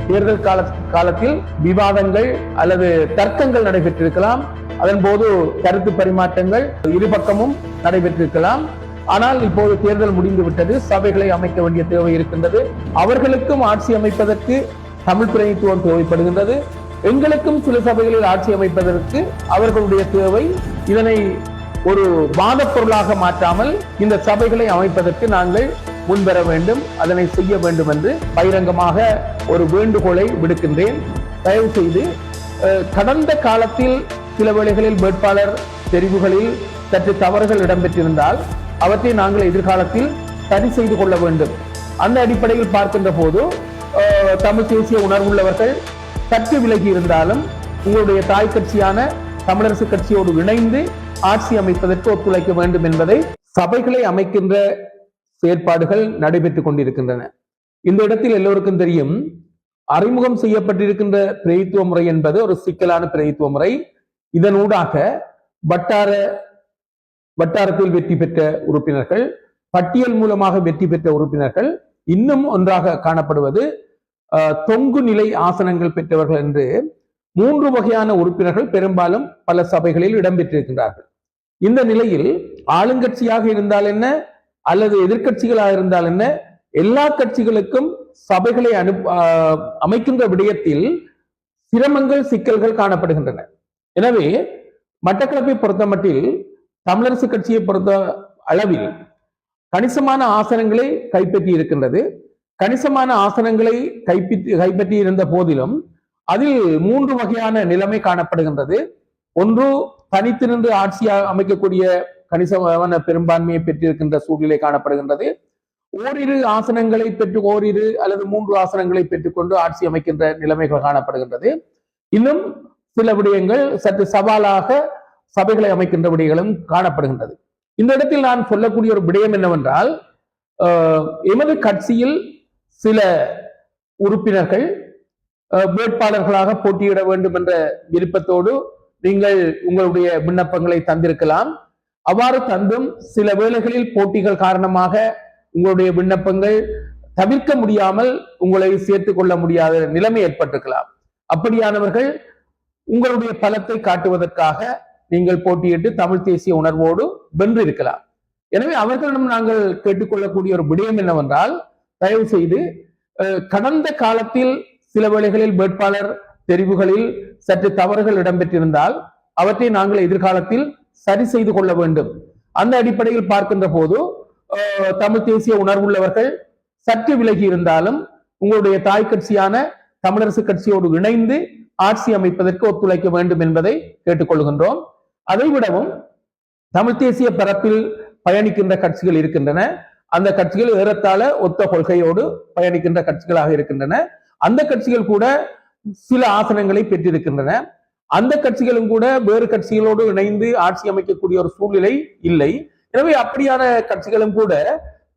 தேர்தல் காலத்தில் விவாதங்கள் அல்லது தர்க்கங்கள் நடைபெற்றிருக்கலாம். அதன் போது கருத்து பரிமாற்றங்கள் இருபக்கமும் நடைபெற்றிருக்கலாம். ஆனால் இப்போது தேர்தல் முடிந்துவிட்டது. சபைகளை அமைக்க வேண்டிய தேவை இருக்கின்றது. அவர்களுக்கும் ஆட்சி அமைப்பதற்கு தமிழ் பிரதிநிதித்துவம் தேவைப்படுகின்றது. எங்களுக்கும் சில சபைகளில் ஆட்சி அமைப்பதற்கு அவர்களுடைய தேவை. இதனை ஒரு வாதப் பொருளாக மாற்றாமல் இந்த சபைகளை அமைப்பதற்கு நாங்கள் முன்வர வேண்டும், அதனை செய்ய வேண்டும் என்று பகிரங்கமாக ஒரு வேண்டுகோளை விடுக்கின்றேன். தயவு செய்து கடந்த காலத்தில் சில வேளைகளில் வேட்பாளர் தெரிவுகளில் சற்று தவறுகள் இடம்பெற்றிருந்தால் அவற்றை நாங்கள் எதிர்காலத்தில் சரி செய்து கொள்ள வேண்டும். அந்த அடிப்படையில் பார்க்கின்ற போது தமிழ் தேசிய உணர்வுள்ளவர்கள் சற்று விலகி இருந்தாலும் உங்களுடைய தாய் கட்சியான தமிழரசு கட்சியோடு இணைந்து ஆட்சி அமைப்பதற்கு ஒத்துழைக்க வேண்டும் என்பதை சபைகளை அமைக்கின்ற செயற்பாடுகள் நடைபெற்றுக் கொண்டிருக்கின்றன. இந்த இடத்தில் எல்லோருக்கும் தெரியும், அறிமுகம் செய்யப்பட்டிருக்கின்ற பிரதித்துவ முறை என்பது ஒரு சிக்கலான பிரதித்துவ முறை. இதனூடாக வட்டாரத்தில் வெற்றி பெற்ற உறுப்பினர்கள், பட்டியல் மூலமாக வெற்றி பெற்ற உறுப்பினர்கள், இன்னும் ஒன்றாக காணப்படுவது தொங்கு நிலை ஆசனங்கள் பெற்றவர்கள் என்று 3 வகையான உறுப்பினர்கள் பெரும்பாலும் பல சபைகளில் இடம்பெற்றிருக்கின்றார்கள். இந்த நிலையில் ஆளுங்கட்சியாக இருந்தால் என்ன அல்லது எதிர்கட்சிகளாக இருந்தால் என்ன, எல்லா கட்சிகளுக்கும் சபைகளை அமைக்கின்ற விடயத்தில் சிரமங்கள், சிக்கல்கள் காணப்படுகின்றன. எனவே மட்டக்களப்பை பொறுத்தமட்டில் தமிழரசு கட்சியை பொறுத்த அளவில் கணிசமான ஆசனங்களை கைப்பற்றி இருக்கின்றது. கணிசமான ஆசனங்களை கைப்பற்றி இருந்த போதிலும் அதில் 3 வகையான நிலைமை காணப்படுகின்றது. ஒன்று, தனித்து நின்று ஆட்சியாக அமைக்கக்கூடிய கணிசமான பெரும்பான்மையை பெற்றிருக்கின்ற சூழ்நிலை காணப்படுகின்றது. ஓரிரு ஆசனங்களை பெற்று, ஓரிரு அல்லது 3 ஆசனங்களை பெற்றுக்கொண்டு ஆட்சி அமைக்கின்ற நிலைமைகள் காணப்படுகின்றது. இன்னும் சில விடயங்கள் சற்று சவாலாக சபைகளை அமைக்கின்ற விடயங்களும் காணப்படுகின்றது. இந்த இடத்தில் நான் சொல்லக்கூடிய ஒரு விடயம் என்னவென்றால், எமது கட்சியில் சில உறுப்பினர்கள் வேட்பாளர்களாக போட்டியிட வேண்டும் என்ற விருப்பத்தோடு நீங்கள் உங்களுடைய விண்ணப்பங்களை தந்திருக்கலாம். அவ்வாறு தந்தும் சில வேளைகளில் போட்டிகள் காரணமாக உங்களுடைய விண்ணப்பங்கள் தவிர்க்க முடியாமல் உங்களை சேர்த்துக் கொள்ள முடியாத நிலைமை ஏற்பட்டிருக்கலாம். அப்படியானவர்கள் உங்களுடைய பலத்தை காட்டுவதற்காக நீங்கள் போட்டியிட்டு தமிழ் தேசிய உணர்வோடு வென்றிருக்கலாம். எனவே அவர்களிடம் நாங்கள் கேட்டுக்கொள்ளக்கூடிய ஒரு விடயம் என்னவென்றால், தயவு செய்து கடந்த காலத்தில் சில வேளைகளில் வேட்பாளர் தெரிவுகளில் சற்று தவறுகள் இடம்பெற்றிருந்தால் அவற்றை நாங்கள் எதிர்காலத்தில் சரி செய்து கொள்ள வேண்டும். அந்த அடிப்படையில் பார்க்கின்ற போது தமிழ் தேசிய உணர்வுள்ளவர்கள் சற்று விலகி இருந்தாலும் உங்களுடைய தாய் கட்சியான தமிழரசு கட்சியோடு இணைந்து ஆட்சி அமைப்பதற்கு ஒத்துழைக்க வேண்டும் என்பதை கேட்டுக்கொள்கின்றோம். அதைவிடவும் தமிழ் தேசிய பரப்பில் பயணிக்கின்ற கட்சிகள் இருக்கின்றன. அந்த கட்சிகள் ஏறத்தாழ ஒத்த கொள்கையோடு பயணிக்கின்ற கட்சிகளாக இருக்கின்றன. அந்த கட்சிகள் கூட சில ஆசனங்களை பெற்றிருக்கின்றன. அந்த கட்சிகளும் கூட வேறு கட்சிகளோடு இணைந்து ஆட்சி அமைக்கக்கூடிய ஒரு சூழ்நிலை இல்லை. எனவே அப்படியான கட்சிகளும் கூட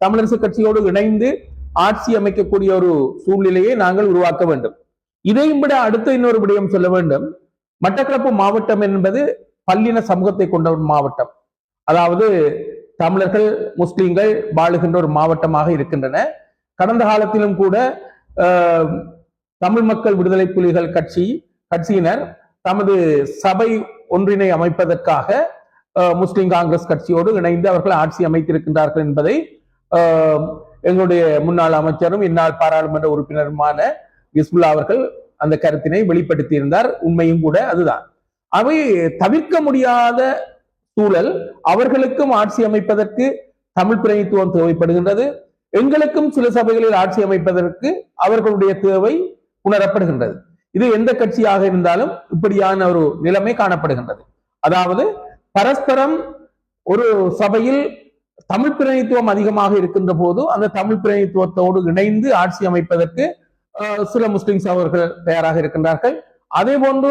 தமிழரசு கட்சியோடு இணைந்து ஆட்சி அமைக்கக்கூடிய ஒரு சூழ்நிலையை நாங்கள் உருவாக்க வேண்டும். இதையும் விட அடுத்த இன்னொரு விடயம் சொல்ல வேண்டும். மட்டக்களப்பு மாவட்டம் என்பது பல்லின சமூகத்தை கொண்ட ஒரு மாவட்டம். அதாவது தமிழர்கள், முஸ்லிம்கள் வாழுகின்ற ஒரு மாவட்டமாக இருக்கின்றன. கடந்த காலத்திலும் கூட தமிழ் மக்கள் விடுதலை புலிகள் கட்சியினர் தமது சபை ஒன்றினை அமைப்பதற்காக முஸ்லிம் காங்கிரஸ் கட்சியோடு இணைந்து அவர்கள் ஆட்சி அமைத்திருக்கின்றார்கள் என்பதை எங்களுடைய முன்னாள் அமைச்சரும் இந்நாள் பாராளுமன்ற உறுப்பினருமான ஹிஸ்புல்லா அவர்கள் அந்த கருத்தினை வெளிப்படுத்தியிருந்தார். உண்மையும் கூட அதுதான். அவை தவிர்க்க முடியாத சூழல். அவர்களுக்கும் ஆட்சி அமைப்பதற்கு தமிழ் பிரதிநிதித்துவம் தேவைப்படுகின்றது. எங்களுக்கும் சில சபைகளில் ஆட்சி அமைப்பதற்கு அவர்களுடைய தேவை உணரப்படுகின்றது. இது எந்த கட்சியாக இருந்தாலும் இப்படியான ஒரு நிலைமை காணப்படுகின்றது. அதாவது பரஸ்பரம் ஒரு சபையில் தமிழ் பிரதிநிதித்துவம் அதிகமாக இருக்கின்ற போது அந்த தமிழ் பிரதிநிதித்துவத்தோடு இணைந்து ஆட்சி அமைப்பதற்கு சில முஸ்லிம் சகோதரர்கள் தயாராக இருக்கின்றார்கள். அதே போன்று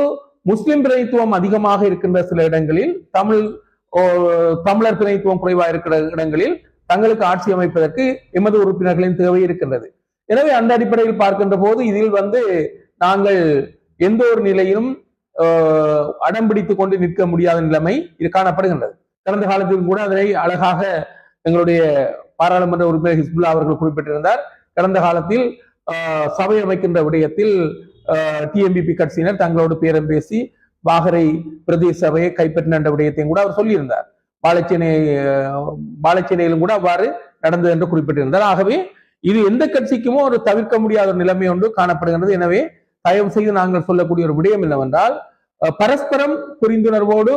முஸ்லிம் பிரதிநிதித்துவம் அதிகமாக இருக்கின்ற சில இடங்களில் தமிழர் பிரதிநிதித்துவம் குறைவாக இருக்கிற இடங்களில் தங்களுக்கு ஆட்சி அமைப்பதற்கு எமது உறுப்பினர்களின் தேவை இருக்கின்றது. எனவே அந்த அடிப்படையில் பார்க்கின்ற போது இதில் நாங்கள் எந்த ஒரு நிலையிலும் அடம்பிடித்துக் கொண்டு நிற்க முடியாத நிலைமை இது காணப்படுகின்றது. கடந்த காலத்தில் கூட அதனை அழகாக எங்களுடைய பாராளுமன்ற உறுப்பினர் ஹிஸ்புல்லா அவர்கள் குறிப்பிட்டிருந்தார். கடந்த காலத்தில் சபை அமைக்கின்ற விடயத்தில் டிஎம்பிபி கட்சியினர் தங்களோடு பேரம் பேசி வாகரை பிரதேச சபையை கைப்பற்றின விடயத்தையும் கூட அவர் சொல்லியிருந்தார். பாலச்சேனையிலும் கூட அவ்வாறு நடந்தது என்று குறிப்பிட்டிருந்தார். ஆகவே இது எந்த கட்சிக்குமோ ஒரு தவிர்க்க முடியாத ஒரு நிலைமை ஒன்று காணப்படுகிறது. எனவே தயவு செய்து நாங்கள் சொல்லக்கூடிய ஒரு விடயம் என்னவென்றால், பரஸ்பரம் புரிந்துணர்வோடு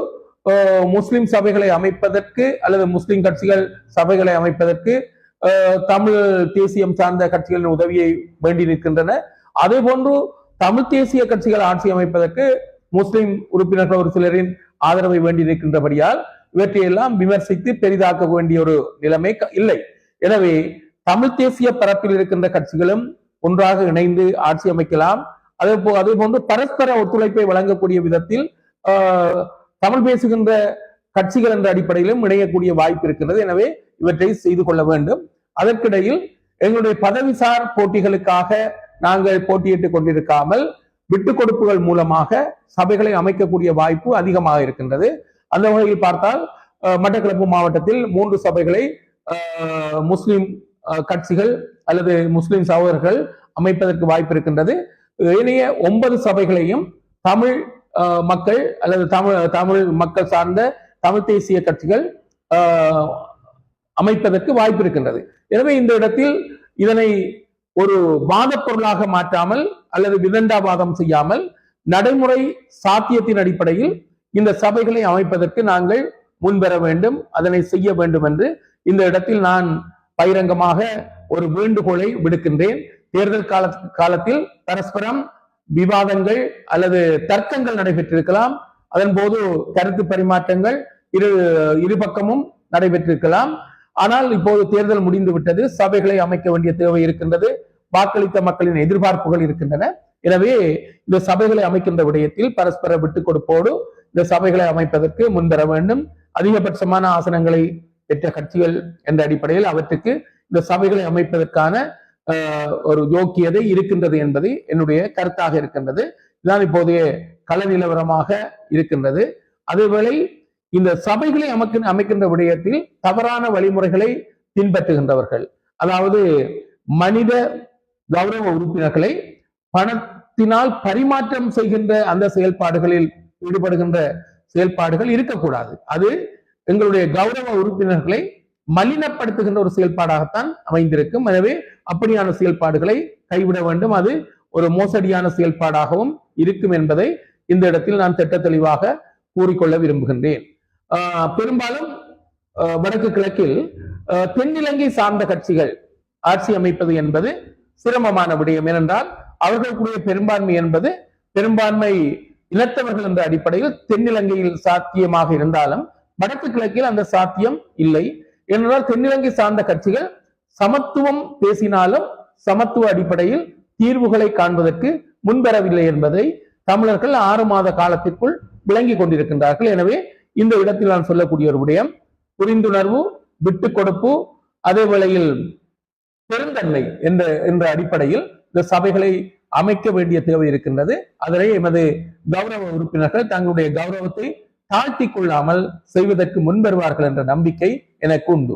முஸ்லிம் சபைகளை அமைப்பதற்கு அல்லது முஸ்லிம் கட்சிகள் சபைகளை அமைப்பதற்கு தமிழ் தேசியம் சார்ந்த கட்சிகளின் உதவியை வேண்டி நிற்கின்றன. அதே போன்று தமிழ் தேசிய கட்சிகள் ஆட்சி அமைப்பதற்கு முஸ்லிம் உறுப்பினர்கள் ஒரு சிலரின் ஆதரவை வேண்டி நிற்கின்றபடியால் இவற்றையெல்லாம் விமர்சித்து பெரிதாக்க வேண்டிய ஒரு நிலைமை இல்லை. எனவே தமிழ் தேசிய பரப்பில் இருக்கின்ற கட்சிகளும் ஒன்றாக இணைந்து ஆட்சி அமைக்கலாம். அதே போன்று பரஸ்பர ஒத்துழைப்பை வழங்கக்கூடிய விதத்தில் தமிழ் பேசுகின்ற கட்சிகள் என்ற அடிப்படையிலும் இணையக்கூடிய வாய்ப்பு இருக்கிறது. எனவே இவற்றை செய்து கொள்ள வேண்டும். அதற்கிடையில் எங்களுடைய பதவிசார் போட்டிகளுக்காக நாங்கள் போட்டியிட்டுக் கொண்டிருக்காமல் விட்டுக் கொடுப்புகள் மூலமாக சபைகளை அமைக்கக்கூடிய வாய்ப்பு அதிகமாக இருக்கின்றது. அந்த வகையில் பார்த்தால் மட்டக்களப்பு மாவட்டத்தில் 3 சபைகளை முஸ்லிம் கட்சிகள் அல்லது முஸ்லிம் சகோதரர்கள் அமைப்பதற்கு வாய்ப்பு இருக்கின்றது. ஏனைய 9 சபைகளையும் தமிழ் மக்கள் அல்லது தமிழ் மக்கள் சார்ந்த தமிழ் தேசிய கட்சிகள் அமைப்பதற்கு வாய்ப்பு இருக்கின்றது. எனவே இந்த இடத்தில் இதனை ஒரு வாத பொருளாக மாற்றாமல் அல்லது விதண்டாவாதம் செய்யாமல் நடைமுறை சாத்தியத்தின் அடிப்படையில் இந்த சபைகளை அமைப்பதற்கு நாங்கள் முன்வர வேண்டும், அதனை செய்ய வேண்டும் என்று இந்த இடத்தில் நான் பகிரங்கமாக ஒரு வேண்டுகோளை விடுக்கின்றேன். தேர்தல் காலத்தில் பரஸ்பரம் விவாதங்கள் அல்லது தர்க்கங்கள் நடைபெற்றிருக்கலாம். அதன் போது கருத்து பரிமாற்றங்கள் இரு பக்கமும் நடைபெற்றிருக்கலாம். ஆனால் இப்போது தேர்தல் முடிந்து விட்டது. சபைகளை அமைக்க வேண்டிய தேவை இருக்கின்றது. வாக்களித்த மக்களின் எதிர்பார்ப்புகள் இருக்கின்றன. எனவே இந்த சபைகளை அமைக்கின்ற விடயத்தில் பரஸ்பர விட்டுக் கொடுப்போடு இந்த சபைகளை அமைப்பதற்கு முன்வர வேண்டும். அதிகபட்சமான ஆசனங்களை பெற்ற கட்சிகள் என்ற அடிப்படையில் அவற்றுக்கு இந்த சபைகளை அமைப்பதற்கான ஒரு யோக்கியதை இருக்கின்றது என்பது என்னுடைய கருத்தாக இருக்கின்றது. இதுதான் இப்போதைய கள நிலவரமாக இருக்கின்றது. அதேவேளை இந்த சபைகளை அமைக்கின்ற விடயத்தில் தவறான வழிமுறைகளை பின்பற்றுகின்றவர்கள், அதாவது மனித கௌரவ உறுப்பினர்களை பணத்தினால் பரிமாற்றம் செய்கின்ற அந்த செயல்பாடுகளில் ஈடுபடுகின்ற செயல்பாடுகள் இருக்கக்கூடாது. அது எங்களுடைய கௌரவ உறுப்பினர்களை மலினப்படுத்துகின்ற ஒரு செயல்பாடாகத்தான் அமைந்திருக்கும். எனவே அப்படியான செயல்பாடுகளை கைவிட வேண்டும். அது ஒரு மோசடியான செயல்பாடாகவும் இருக்கும் என்பதை இந்த இடத்தில் நான் திட்ட தெளிவாக கூறிக்கொள்ள விரும்புகின்றேன். பெரும்பாலும் வடக்கு கிழக்கில் தென்னிலங்கை சார்ந்த கட்சிகள் ஆட்சி அமைப்பது என்பது சிரமமான விடயம். ஏனென்றால் அவர்களுக்குரிய பெரும்பான்மை என்பது பெரும்பான்மை இனத்தவர்கள் என்ற அடிப்படையில் தென்னிலங்கையில் சாத்தியமாக இருந்தாலும் வடக்கு கிழக்கில் அந்த சாத்தியம் இல்லை. ஏனென்றால் தென்னிலங்கை சார்ந்த கட்சிகள் சமத்துவம் பேசினாலும் சமத்துவ அடிப்படையில் தீர்வுகளை காண்பதற்கு முன்வரவில்லை என்பதை தமிழர்கள் 6 மாத காலத்திற்குள் விளங்கி கொண்டிருக்கின்றார்கள். எனவே இந்த இடத்தில் நான் சொல்லக்கூடிய ஒரு விடயம் புரிந்துணர்வு, விட்டுக் கொடுப்பு, அதே வேளையில் பெருந்தன்மை என்ற அடிப்படையில் இந்த சபைகளை அமைக்க வேண்டிய தேவை இருக்கின்றது. அதனை எமது கௌரவ உறுப்பினர்கள் தங்களுடைய கௌரவத்தை தாழ்த்தி கொள்ளாமல் செய்வதற்கு முன்வருவார்கள் என்ற நம்பிக்கை எனக்கு உண்டு.